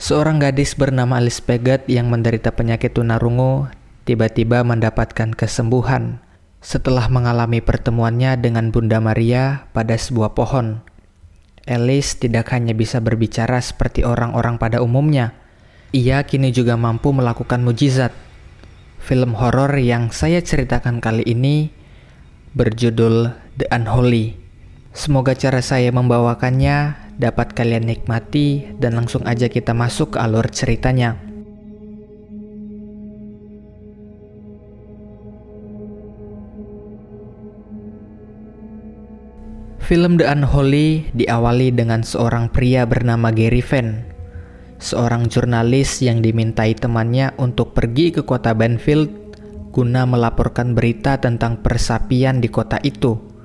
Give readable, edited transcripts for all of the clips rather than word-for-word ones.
Seorang gadis bernama Alice Paget yang menderita penyakit tunarungu tiba-tiba mendapatkan kesembuhan setelah mengalami pertemuannya dengan Bunda Maria pada sebuah pohon. Alice tidak hanya bisa berbicara seperti orang-orang pada umumnya, ia kini juga mampu melakukan mujizat. Film horor yang saya ceritakan kali ini berjudul The Unholy. Semoga cara saya membawakannya dapat kalian nikmati dan langsung aja kita masuk ke alur ceritanya. Film The Unholy diawali dengan seorang pria bernama Gary Van, seorang jurnalis yang dimintai temannya untuk pergi ke kota Banfield guna melaporkan berita tentang persapian di kota itu.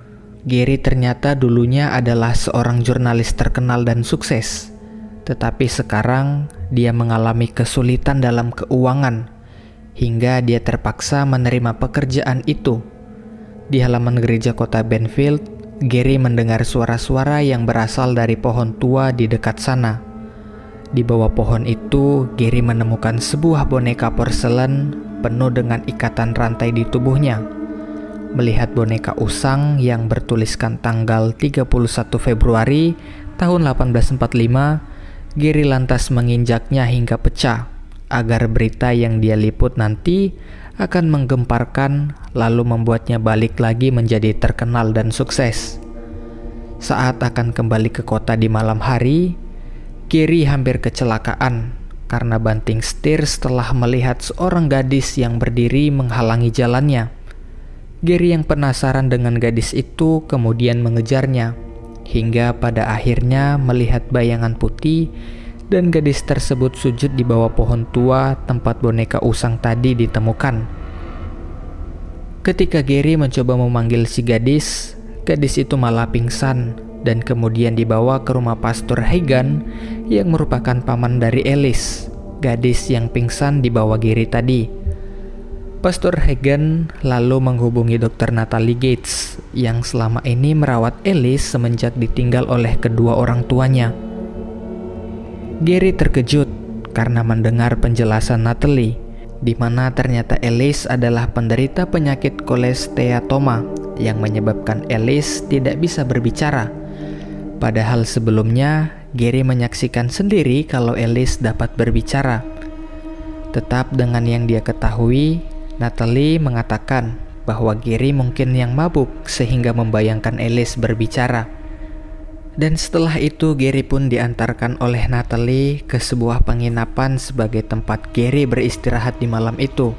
Gary ternyata dulunya adalah seorang jurnalis terkenal dan sukses, tetapi sekarang dia mengalami kesulitan dalam keuangan hingga dia terpaksa menerima pekerjaan itu. Di halaman gereja kota Banfield, Gary mendengar suara-suara yang berasal dari pohon tua di dekat sana. Di bawah pohon itu, Gary menemukan sebuah boneka porselen penuh dengan ikatan rantai di tubuhnya. Melihat boneka usang yang bertuliskan tanggal 31 Februari tahun 1845, Gary lantas menginjaknya hingga pecah agar berita yang dia liput nanti akan menggemparkan lalu membuatnya balik lagi menjadi terkenal dan sukses. Saat akan kembali ke kota di malam hari, Gary hampir kecelakaan karena banting setir setelah melihat seorang gadis yang berdiri menghalangi jalannya. Gary yang penasaran dengan gadis itu kemudian mengejarnya, hingga pada akhirnya melihat bayangan putih dan gadis tersebut sujud di bawah pohon tua tempat boneka usang tadi ditemukan. Ketika Gary mencoba memanggil si gadis, gadis itu malah pingsan dan kemudian dibawa ke rumah Pastor Hagen yang merupakan paman dari Alice, gadis yang pingsan di bawah Gary tadi. Pastor Hagen lalu menghubungi Dr. Natalie Gates yang selama ini merawat Alice semenjak ditinggal oleh kedua orang tuanya. Gary terkejut karena mendengar penjelasan Natalie, di mana ternyata Alice adalah penderita penyakit kolesteatoma yang menyebabkan Alice tidak bisa berbicara. Padahal sebelumnya Gary menyaksikan sendiri kalau Alice dapat berbicara. Tetap dengan yang dia ketahui, Natalie mengatakan bahwa Gary mungkin yang mabuk sehingga membayangkan Alice berbicara. Dan setelah itu Gary pun diantarkan oleh Natalie ke sebuah penginapan sebagai tempat Gary beristirahat di malam itu.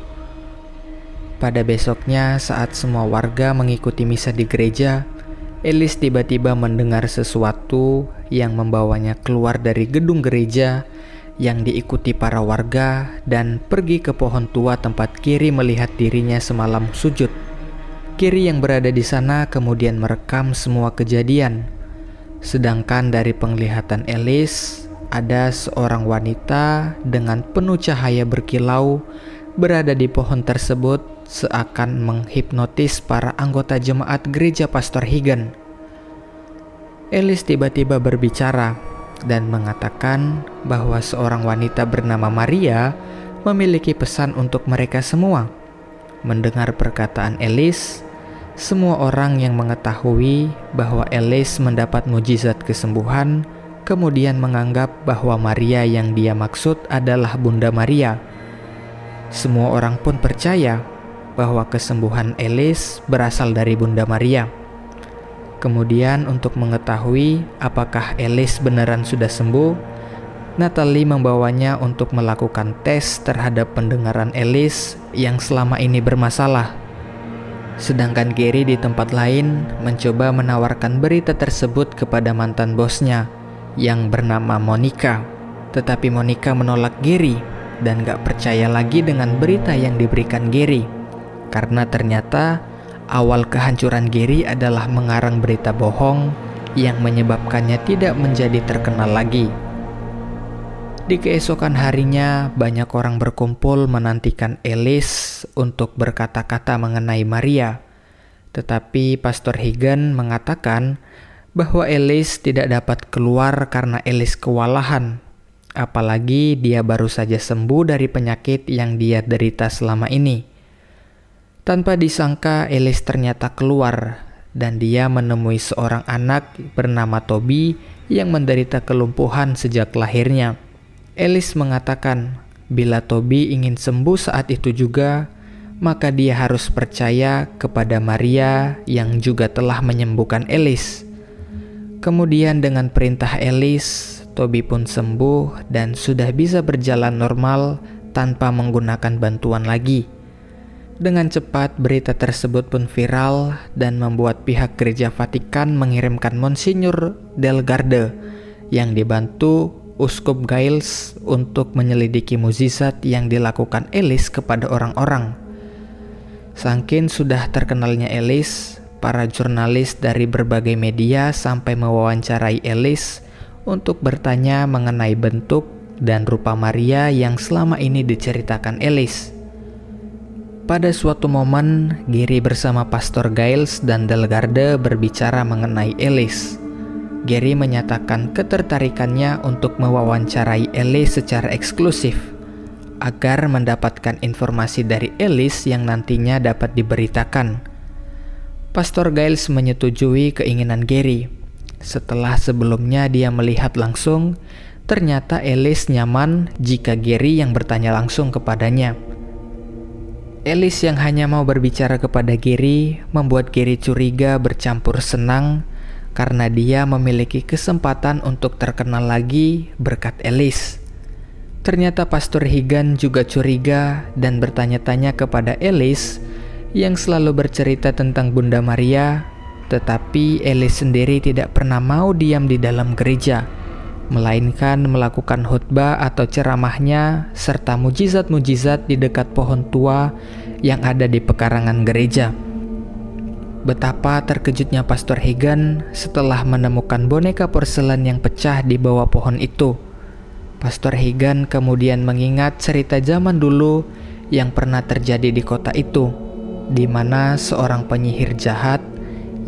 Pada besoknya saat semua warga mengikuti misa di gereja, Alice tiba-tiba mendengar sesuatu yang membawanya keluar dari gedung gereja yang diikuti para warga dan pergi ke pohon tua tempat Gary melihat dirinya semalam sujud. Gary yang berada di sana kemudian merekam semua kejadian. Sedangkan dari penglihatan Alice, ada seorang wanita dengan penuh cahaya berkilau berada di pohon tersebut seakan menghipnotis para anggota jemaat gereja Pastor Hagen. Alice tiba-tiba berbicara dan mengatakan bahwa seorang wanita bernama Maria memiliki pesan untuk mereka semua. Mendengar perkataan Alice, semua orang yang mengetahui bahwa Alice mendapat mujizat kesembuhan kemudian menganggap bahwa Maria yang dia maksud adalah Bunda Maria. Semua orang pun percaya bahwa kesembuhan Alice berasal dari Bunda Maria. Kemudian untuk mengetahui apakah Alice beneran sudah sembuh, Natalie membawanya untuk melakukan tes terhadap pendengaran Alice yang selama ini bermasalah. Sedangkan Gary di tempat lain mencoba menawarkan berita tersebut kepada mantan bosnya yang bernama Monica. Tetapi Monica menolak Gary dan gak percaya lagi dengan berita yang diberikan Gary, karena ternyata awal kehancuran Gary adalah mengarang berita bohong yang menyebabkannya tidak menjadi terkenal lagi. Di keesokan harinya, banyak orang berkumpul menantikan Alice untuk berkata-kata mengenai Maria. Tetapi Pastor Hagen mengatakan bahwa Alice tidak dapat keluar karena Alice kewalahan. apalagi dia baru saja sembuh dari penyakit yang dia derita selama ini. Tanpa disangka, Alice ternyata keluar dan dia menemui seorang anak bernama Toby yang menderita kelumpuhan sejak lahirnya. Alice mengatakan, bila Toby ingin sembuh saat itu juga, maka dia harus percaya kepada Maria yang juga telah menyembuhkan Alice. Kemudian dengan perintah Alice, Toby pun sembuh dan sudah bisa berjalan normal tanpa menggunakan bantuan lagi. Dengan cepat berita tersebut pun viral dan membuat pihak Gereja Vatikan mengirimkan Monsignor Delgarde yang dibantu Uskup Giles untuk menyelidiki mukjizat yang dilakukan Alice kepada orang-orang. Saking sudah terkenalnya Alice, para jurnalis dari berbagai media sampai mewawancarai Alice untuk bertanya mengenai bentuk dan rupa Maria yang selama ini diceritakan Alice. Pada suatu momen, Gary bersama Pastor Giles dan Delgarde berbicara mengenai Alice. Gary menyatakan ketertarikannya untuk mewawancarai Alice secara eksklusif agar mendapatkan informasi dari Alice yang nantinya dapat diberitakan. Pastor Giles menyetujui keinginan Gary. Setelah sebelumnya dia melihat langsung, ternyata Alice nyaman jika Gary yang bertanya langsung kepadanya. Alice yang hanya mau berbicara kepada Gary membuat Gary curiga bercampur senang karena dia memiliki kesempatan untuk terkenal lagi berkat Alice. Ternyata Pastor Higan juga curiga dan bertanya-tanya kepada Alice yang selalu bercerita tentang Bunda Maria. Tetapi Alice sendiri tidak pernah mau diam di dalam gereja, melainkan melakukan khutbah atau ceramahnya serta mujizat-mujizat di dekat pohon tua yang ada di pekarangan gereja. Betapa terkejutnya Pastor Higan setelah menemukan boneka porselen yang pecah di bawah pohon itu. Pastor Higan kemudian mengingat cerita zaman dulu yang pernah terjadi di kota itu, di mana seorang penyihir jahat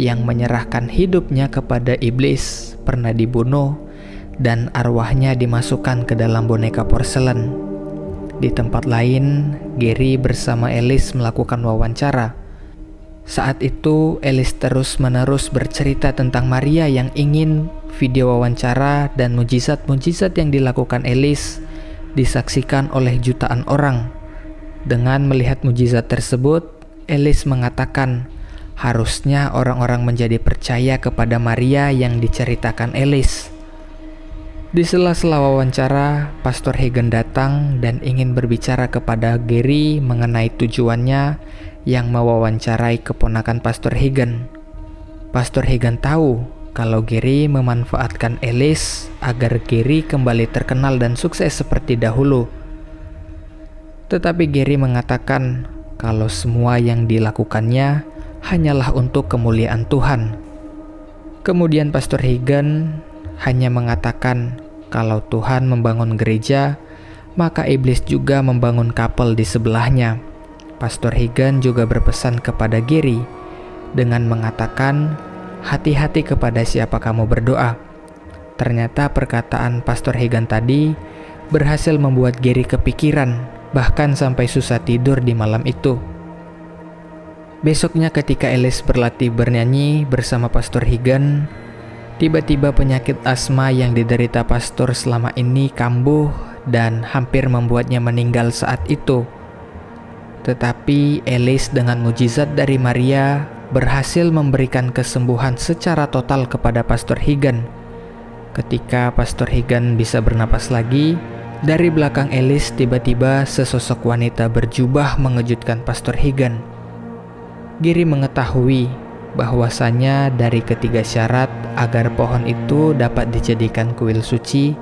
yang menyerahkan hidupnya kepada iblis pernah dibunuh dan arwahnya dimasukkan ke dalam boneka porselen. Di tempat lain, Gary bersama Alice melakukan wawancara. Saat itu, Alice terus-menerus bercerita tentang Maria yang ingin video wawancara dan mujizat-mujizat yang dilakukan Alice disaksikan oleh jutaan orang. Dengan melihat mujizat tersebut, Alice mengatakan, harusnya orang-orang menjadi percaya kepada Maria yang diceritakan Alice. Di sela-sela wawancara, Pastor Higan datang dan ingin berbicara kepada Gary mengenai tujuannya yang mewawancarai keponakan Pastor Higan. Pastor Higan tahu kalau Gary memanfaatkan Alice agar Gary kembali terkenal dan sukses seperti dahulu. Tetapi Gary mengatakan kalau semua yang dilakukannya hanyalah untuk kemuliaan Tuhan. Kemudian Pastor Higan hanya mengatakan kalau Tuhan membangun gereja, maka iblis juga membangun kapel di sebelahnya. Pastor Higan juga berpesan kepada Gary dengan mengatakan, hati-hati kepada siapa kamu berdoa. Ternyata perkataan Pastor Higan tadi berhasil membuat Gary kepikiran, bahkan sampai susah tidur di malam itu. Besoknya ketika Alice berlatih bernyanyi bersama Pastor Higan, tiba-tiba penyakit asma yang diderita pastor selama ini kambuh dan hampir membuatnya meninggal saat itu. Tetapi Alice dengan mujizat dari Maria berhasil memberikan kesembuhan secara total kepada Pastor Higan. Ketika Pastor Higan bisa bernapas lagi, dari belakang Alice tiba-tiba sesosok wanita berjubah mengejutkan Pastor Higan. Gary mengetahui bahwasanya dari ketiga syarat agar pohon itu dapat dijadikan kuil suci,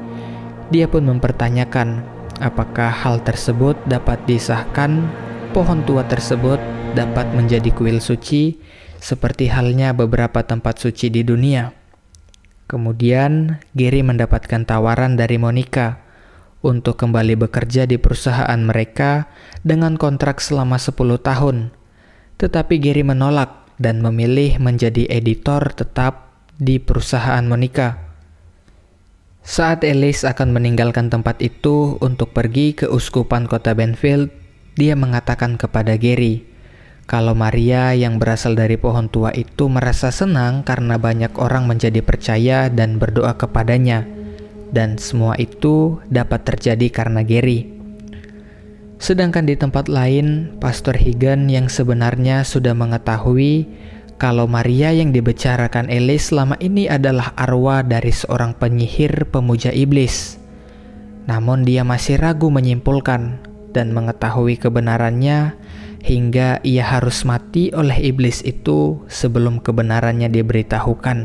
dia pun mempertanyakan apakah hal tersebut dapat disahkan pohon tua tersebut dapat menjadi kuil suci seperti halnya beberapa tempat suci di dunia. Kemudian Gary mendapatkan tawaran dari Monica untuk kembali bekerja di perusahaan mereka dengan kontrak selama 10 tahun. Tetapi Gary menolak dan memilih menjadi editor tetap di perusahaan Monica. Saat Ellis akan meninggalkan tempat itu untuk pergi ke uskupan kota Benfield, dia mengatakan kepada Gary kalau Maria yang berasal dari pohon tua itu merasa senang karena banyak orang menjadi percaya dan berdoa kepadanya, dan semua itu dapat terjadi karena Gary. Sedangkan di tempat lain, Pastor Higan yang sebenarnya sudah mengetahui kalau Maria yang dibicarakan Ellis selama ini adalah arwah dari seorang penyihir pemuja iblis. Namun dia masih ragu menyimpulkan dan mengetahui kebenarannya hingga ia harus mati oleh iblis itu sebelum kebenarannya diberitahukan.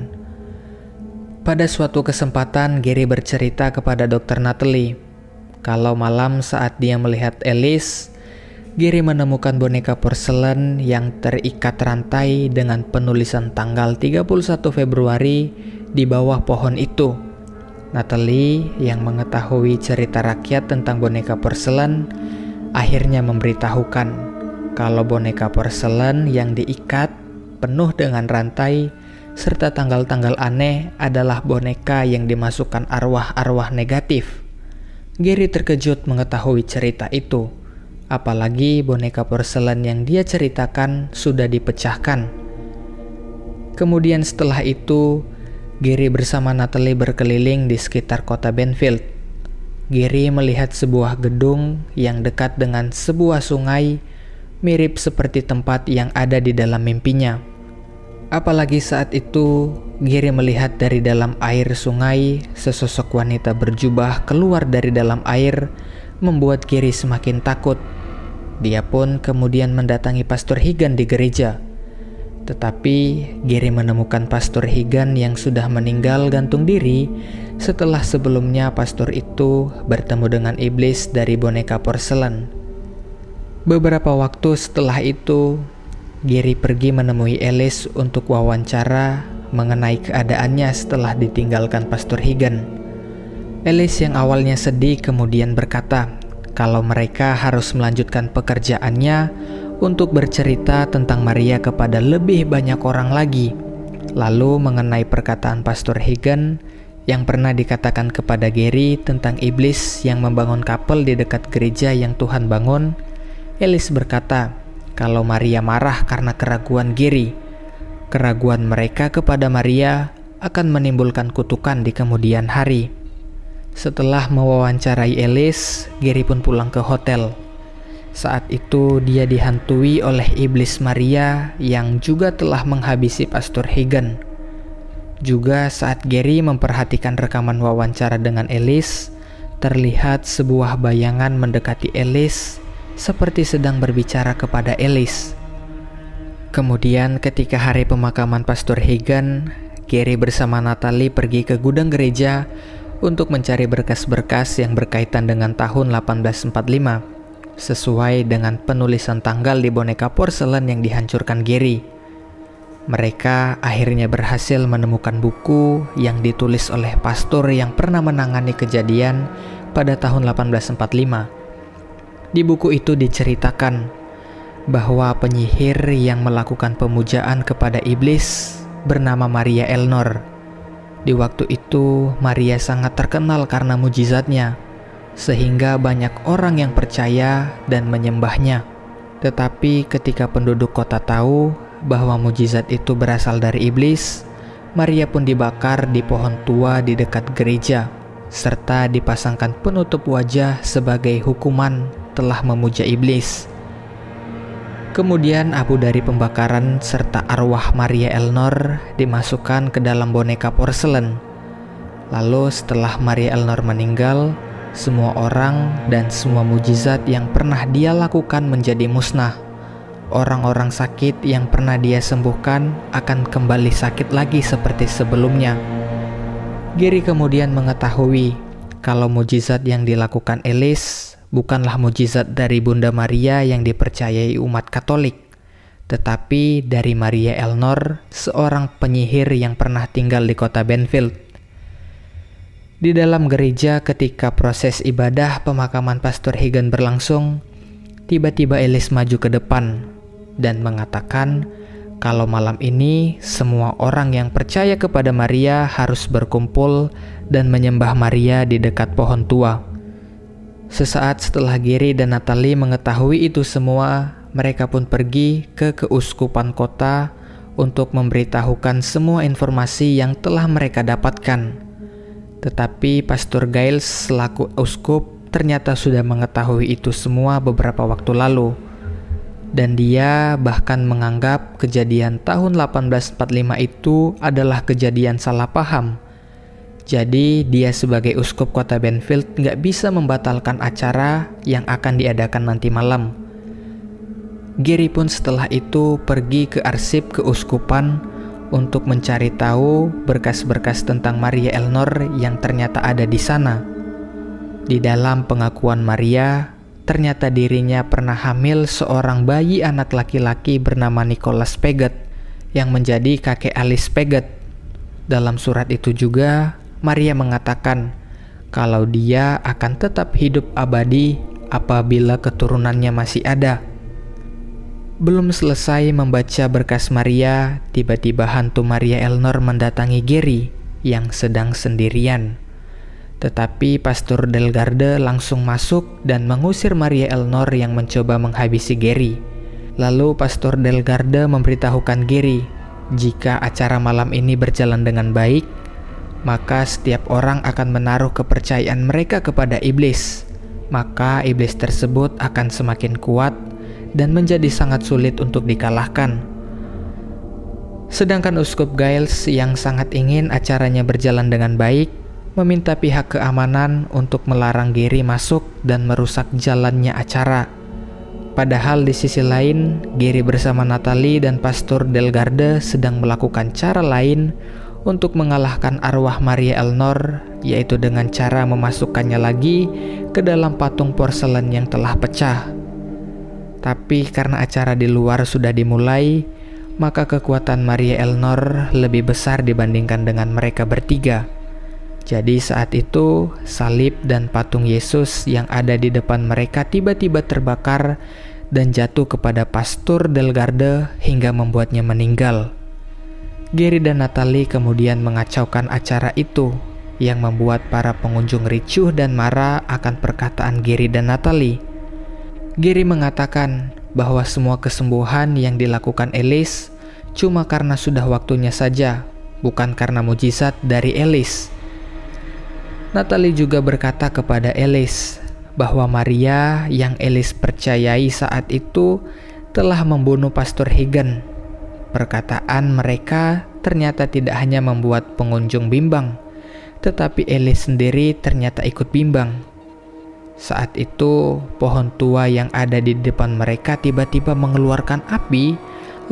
Pada suatu kesempatan, Gary bercerita kepada Dr. Natalie kalau malam saat dia melihat Ellis, Gary menemukan boneka porselen yang terikat rantai dengan penulisan tanggal 31 Februari di bawah pohon itu. Natalie yang mengetahui cerita rakyat tentang boneka porselen akhirnya memberitahukan kalau boneka porselen yang diikat penuh dengan rantai serta tanggal-tanggal aneh adalah boneka yang dimasukkan arwah-arwah negatif. Gary terkejut mengetahui cerita itu. Apalagi boneka porselen yang dia ceritakan sudah dipecahkan. Kemudian setelah itu, Gary bersama Natalie berkeliling di sekitar kota Benfield. Gary melihat sebuah gedung yang dekat dengan sebuah sungai, mirip seperti tempat yang ada di dalam mimpinya. Apalagi saat itu, Gary melihat dari dalam air sungai, sesosok wanita berjubah keluar dari dalam air, membuat Gary semakin takut. Dia pun kemudian mendatangi Pastor Higan di gereja. Tetapi Gary menemukan Pastor Higan yang sudah meninggal gantung diri setelah sebelumnya pastor itu bertemu dengan iblis dari boneka porselen. Beberapa waktu setelah itu, Gary pergi menemui Ellis untuk wawancara mengenai keadaannya setelah ditinggalkan Pastor Higan. Ellis yang awalnya sedih kemudian berkata kalau mereka harus melanjutkan pekerjaannya untuk bercerita tentang Maria kepada lebih banyak orang lagi. Lalu mengenai perkataan Pastor Higan yang pernah dikatakan kepada Gary tentang iblis yang membangun kapel di dekat gereja yang Tuhan bangun, Ellis berkata kalau Maria marah karena keraguan Gary. Keraguan mereka kepada Maria akan menimbulkan kutukan di kemudian hari. Setelah mewawancarai Ellis, Gary pun pulang ke hotel. Saat itu dia dihantui oleh iblis Maria yang juga telah menghabisi Pastor Higan. Juga saat Gary memperhatikan rekaman wawancara dengan Ellis, terlihat sebuah bayangan mendekati Ellis seperti sedang berbicara kepada Ellis. Kemudian ketika hari pemakaman Pastor Higan, Gary bersama Natalie pergi ke gudang gereja untuk mencari berkas-berkas yang berkaitan dengan tahun 1845, sesuai dengan penulisan tanggal di boneka porselen yang dihancurkan Gary. Mereka akhirnya berhasil menemukan buku yang ditulis oleh pastor yang pernah menangani kejadian pada tahun 1845. Di buku itu diceritakan bahwa penyihir yang melakukan pemujaan kepada iblis bernama Maria Elnor. Di waktu itu, Maria sangat terkenal karena mujizatnya, sehingga banyak orang yang percaya dan menyembahnya. Tetapi ketika penduduk kota tahu bahwa mujizat itu berasal dari iblis, Maria pun dibakar di pohon tua di dekat gereja, serta dipasangkan penutup wajah sebagai hukuman telah memuja iblis. Kemudian abu dari pembakaran serta arwah Maria Elnor dimasukkan ke dalam boneka porselen. Lalu setelah Maria Elnor meninggal, semua orang dan semua mujizat yang pernah dia lakukan menjadi musnah. Orang-orang sakit yang pernah dia sembuhkan akan kembali sakit lagi seperti sebelumnya. Gary kemudian mengetahui kalau mujizat yang dilakukan Ellis bukanlah mujizat dari Bunda Maria yang dipercayai umat Katolik, tetapi dari Maria Elnor, seorang penyihir yang pernah tinggal di kota Benfield. Di dalam gereja ketika proses ibadah pemakaman Pastor Higan berlangsung, tiba-tiba Ellis maju ke depan dan mengatakan kalau malam ini semua orang yang percaya kepada Maria harus berkumpul dan menyembah Maria di dekat pohon tua. Sesaat setelah Gary dan Natalie mengetahui itu semua, mereka pun pergi ke keuskupan kota untuk memberitahukan semua informasi yang telah mereka dapatkan. Tetapi Pastor Giles selaku uskup ternyata sudah mengetahui itu semua beberapa waktu lalu. Dan dia bahkan menganggap kejadian tahun 1845 itu adalah kejadian salah paham. Jadi dia sebagai uskup kota Benfield nggak bisa membatalkan acara yang akan diadakan nanti malam. Gary pun setelah itu pergi ke arsip keuskupan untuk mencari tahu berkas-berkas tentang Maria Eleanor yang ternyata ada di sana. Di dalam pengakuan Maria, ternyata dirinya pernah hamil seorang bayi anak laki-laki bernama Nicholas Paget yang menjadi kakek Alice Paget. Dalam surat itu juga, Maria mengatakan kalau dia akan tetap hidup abadi apabila keturunannya masih ada. Belum selesai membaca berkas Maria, tiba-tiba hantu Maria Eleanor mendatangi Gary yang sedang sendirian. Tetapi Pastor Delgarde langsung masuk dan mengusir Maria Eleanor yang mencoba menghabisi Gary. Lalu Pastor Delgarde memberitahukan Gary, jika acara malam ini berjalan dengan baik, maka setiap orang akan menaruh kepercayaan mereka kepada iblis. Maka iblis tersebut akan semakin kuat dan menjadi sangat sulit untuk dikalahkan. Sedangkan Uskup Giles yang sangat ingin acaranya berjalan dengan baik, meminta pihak keamanan untuk melarang Gary masuk dan merusak jalannya acara. Padahal di sisi lain, Gary bersama Natalie dan Pastor Delgarde sedang melakukan cara lain untuk mengalahkan arwah Maria Eleanor, yaitu dengan cara memasukkannya lagi ke dalam patung porselen yang telah pecah. Tapi karena acara di luar sudah dimulai, maka kekuatan Maria Eleanor lebih besar dibandingkan dengan mereka bertiga. Jadi saat itu, salib dan patung Yesus yang ada di depan mereka tiba-tiba terbakar dan jatuh kepada Pastor Delgarde hingga membuatnya meninggal. Gary dan Natalie kemudian mengacaukan acara itu, yang membuat para pengunjung ricuh dan marah akan perkataan Gary dan Natalie. Gary mengatakan bahwa semua kesembuhan yang dilakukan Alice cuma karena sudah waktunya saja, bukan karena mujizat dari Alice. Natalie juga berkata kepada Alice bahwa Maria yang Alice percayai saat itu telah membunuh Pastor Higgin. Perkataan mereka ternyata tidak hanya membuat pengunjung bimbang, tetapi Alice sendiri ternyata ikut bimbang. Saat itu, pohon tua yang ada di depan mereka tiba-tiba mengeluarkan api,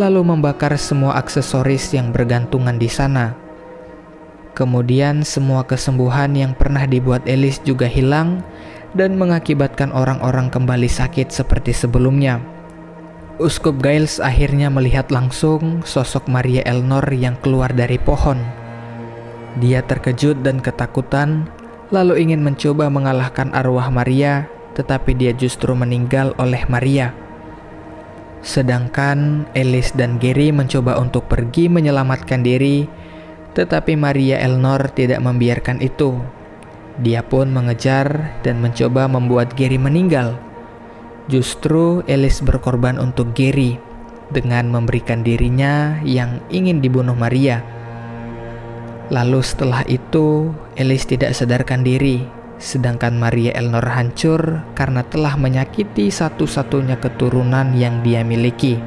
lalu membakar semua aksesoris yang bergantungan di sana. Kemudian semua kesembuhan yang pernah dibuat Alice juga hilang dan mengakibatkan orang-orang kembali sakit seperti sebelumnya. Uskup Giles akhirnya melihat langsung sosok Maria Eleanor yang keluar dari pohon. Dia terkejut dan ketakutan, lalu ingin mencoba mengalahkan arwah Maria, tetapi dia justru meninggal oleh Maria. Sedangkan Alice dan Gary mencoba untuk pergi menyelamatkan diri, tetapi Maria Eleanor tidak membiarkan itu. Dia pun mengejar dan mencoba membuat Gary meninggal. Justru Alice berkorban untuk Gary dengan memberikan dirinya yang ingin dibunuh Maria. Lalu setelah itu, Alice tidak sadarkan diri, sedangkan Maria Eleanor hancur karena telah menyakiti satu-satunya keturunan yang dia miliki.